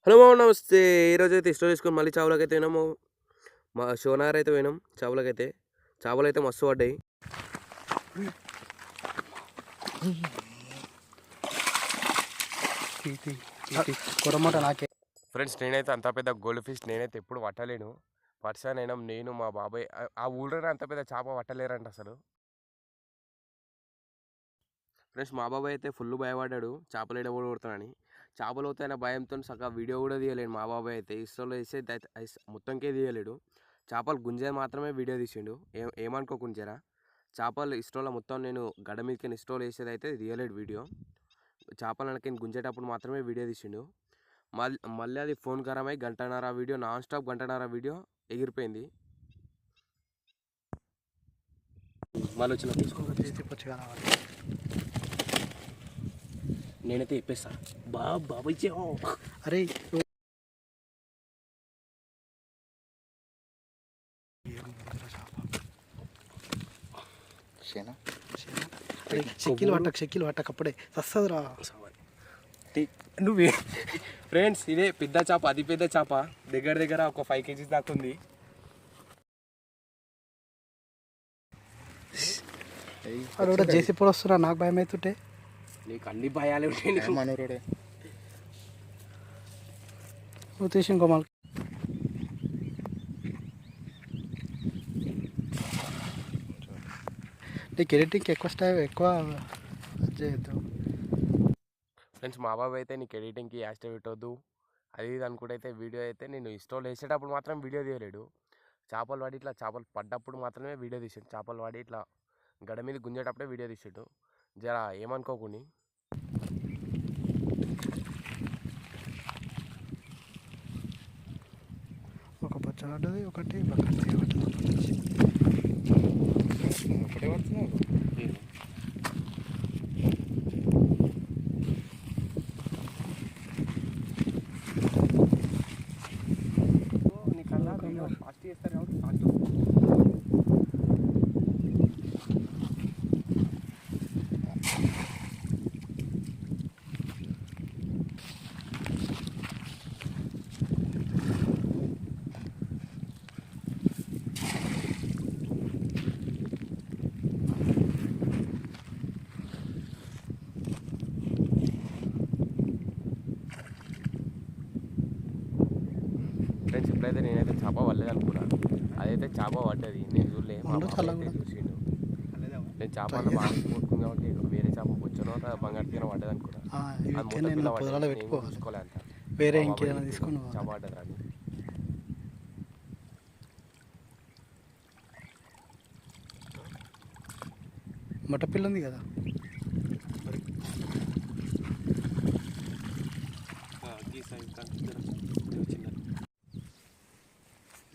Hello మామ నమస్తే. ఈరోజైతే ఇష్టం చేసుకొని మళ్ళీ చావులకైతే పోయినాము. మా షోనార్ అయితే పోయినాం చావులకైతే. చేపలైతే మస్తు పడ్డాయి. కొరమట నాకే ఫ్రెండ్స్, నేనైతే అంత పెద్ద గోల్డ్ ఫిష్ నేనైతే ఎప్పుడు పట్టలేను. పర్సన్ అయినా నేను మా బాబాయ్ ఆ ఊళ్ళోనే అంత పెద్ద చేప పట్టలేరంట అసలు. ఫ్రెండ్స్, మా బాబాయ్ అయితే ఫుల్ భయపడ్డాడు చేపలు ఎడ కొడతానని. చేపలు అవుతాయన్న భయంతో సగం వీడియో కూడా తీయలేడు మా బాబాయ్ అయితే. ఇష్టంలో వేస్తే మొత్తంకే తీయలేడు. చేపలు గుంజే మాత్రమే వీడియో తీసిండు. ఏమనుకోకుంజరా చేపలు ఇష్టంలో మొత్తం నేను గడ్డ మీదకి ఇష్టంలో వేసేది అయితే తీయలేడు వీడియో. చేపలకి గుంజేటప్పుడు మాత్రమే వీడియో తీసిండు. మళ్ళీ అది ఫోన్ ఖరాబ్ అయ్యి గంటన్నర వీడియో నాన్ స్టాప్ గంటన్నర వీడియో ఎగిరిపోయింది. మళ్ళీ వచ్చిన నేనైతే చెప్పేస్తా బాబాయ్ అరే షెక్కిలు పట్టక అప్పుడే వస్తుందిరా నువ్వే. ఫ్రెండ్స్, ఇదే పెద్ద చేప, అది పెద్ద చేప దగ్గర ఒక 5 kgs దాకా ఉంది. అక్కడ జేసీ పొడి వస్తున్నా, నాకు భయం అవుతుంటే. నీకు అన్ని భయాలే ఉంటాయి మనోడే. నువ్వు తీసి ఇంకో మళ్ళీ నీకు ఎడిటింగ్కి ఎక్కువ చేయొద్దు. ఫ్రెండ్స్, మా బాబు అయితే నీకు ఎడిటింగ్కి యాస్ట్ పెట్టవద్దు అది ఇది అనుకుంటే అయితే వీడియో అయితే నేను ఇన్స్టాల్ వేసేటప్పుడు మాత్రం వీడియో తీయలేడు. చేపలు వాడి ఇట్లా చేపలు పడ్డప్పుడు మాత్రమే వీడియో తీసాడు. చేపలు వాడి ఇట్లా గడ మీద గుంజేటప్పుడే వీడియో తీసాడు. జరా ఏమనుకోకుని. ఒక పచ్చ పడ్డది, ఒకటి బక్కటి ఒకటే పడుతున్నావు. ఫాస్ట్ చేస్తారు కాబట్టి ఫాస్ట్. ఫ్రెండ్స్, ఇప్పుడైతే నేనైతే చేప పడలేదు అనుకున్నాను. అదైతే చేప పడ్డది, నేను చూడలే. చూసిండు. నేను చేపలు బాగా కొట్టుకుని కాబట్టి వేరే చేప వచ్చానో బంగారు తీర పడ్డది అనుకున్నాను. చూసుకోలే అంత వేరే ఇంకేదైనా తీసుకొని చేప పడ్డది అని. మటపిల్ల ఉంది కదా,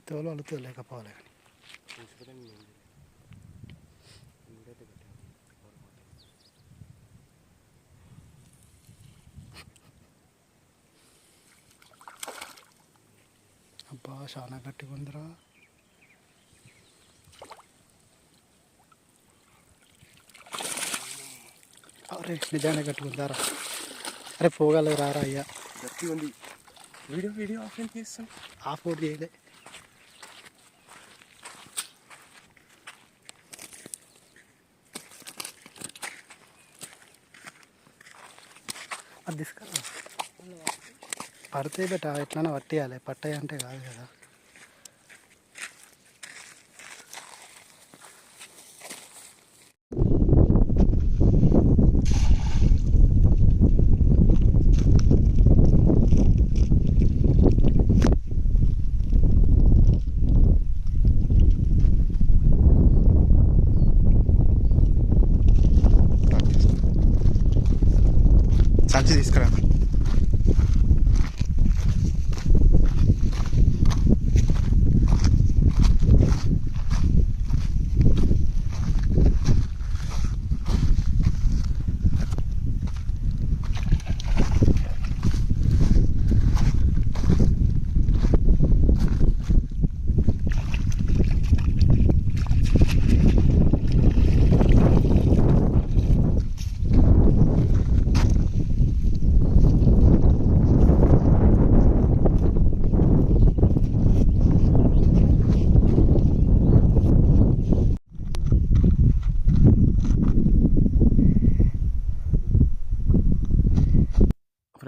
తోలు అలుతుంది లేకపోవాలి కానీ. అబ్బా చాలా గట్టిగా ఉందిరా. అరే నిజానే గట్టిగా ఉందారా. అరే పోగలరు రారా అయ్యా. గట్టిగా ఉంది. వీడియో ఆఫ్ చేస్తాం. ఆఫ్ అవుట్ చేయలే. అది తీసుకురా. పడితే బెట ఎట్లన్నా పట్టేయాలి. పట్టాయి అంటే కాదు కదా. సంచి తీసుకురా.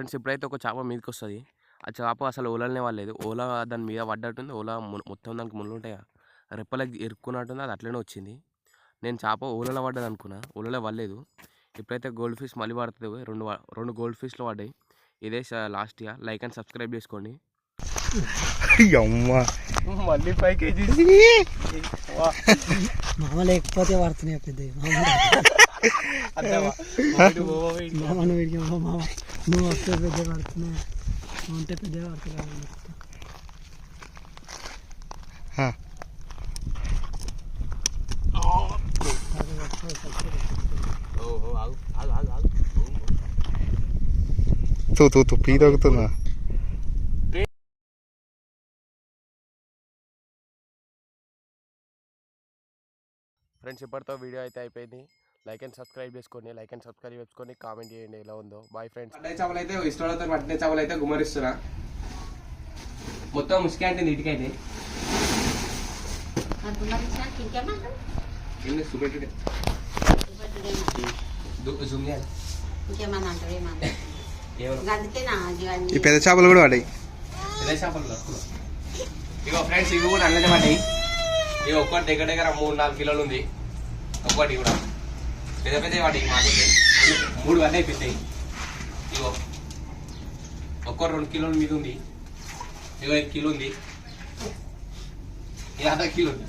ఫ్రెండ్స్ ఇప్పుడైతే ఒక చేప మీదకి వస్తుంది. ఆ చేప అసలు ఓలనే వాళ్ళలేదు. ఓల దాని మీద పడ్డట్టుంది. ఓల మొత్తం దానికి ముళ్ళు ఉంటాయి, రెప్పలకి ఇరుక్కున్నట్టుంది. అది అట్లనే వచ్చింది. నేను చేప ఓలలో పడ్డది అనుకున్నా, ఓలలో పడలేదు. ఇప్పుడైతే గోల్డ్ ఫిష్ మళ్ళీ పడుతుంది. రెండు గోల్డ్ ఫిష్లు పడ్డాయి. ఇదే last year. Like and subscribe చేసుకోండి. మళ్ళీ 5 kgs మామ లేకపోతే పడుతున్నాయి పెద్ద మామ నువ్వు వస్తే పెద్ద పడుతున్నాయి, ఉంటే పెద్ద పడుతున్నాయి. పీ తగ్గుతుందా? ఫ్రెండ్స్ ఇప్పటితో వీడియో అయితే అయిపోయింది. లైక్ అండ్ సబ్స్క్రైబ్ చేసుకొని కామెంట్ చేయండి ఎలా ఉందో. Bye friends. పడ్డే చేపలు అయితే ఇష్టంతో పట్టిన చేపలు అయితే గుమ్మరిస్తున్నా. మొత్తం ముసుకే అంటే నీటికైతే ఈ పెద్ద చేపలు కూడా పడ్డాయి. ఇగో ఫ్రెండ్స్ ఇవి కూడా అన్నది పడ్డాయి. ఇవి ఒక్కటి దగ్గర 3-4 కిలోలు ఉంది. ఒక్కటి కూడా పెద్ద పెద్ద వాటి మాకైతే 3 వడ్డాయి పెద్దవి. ఇగో ఒక్క 2 కిలోల మీద ఉంది. ఇగో 1 కిలో ఉంది. ఇది 1/2 కిలో ఉంది.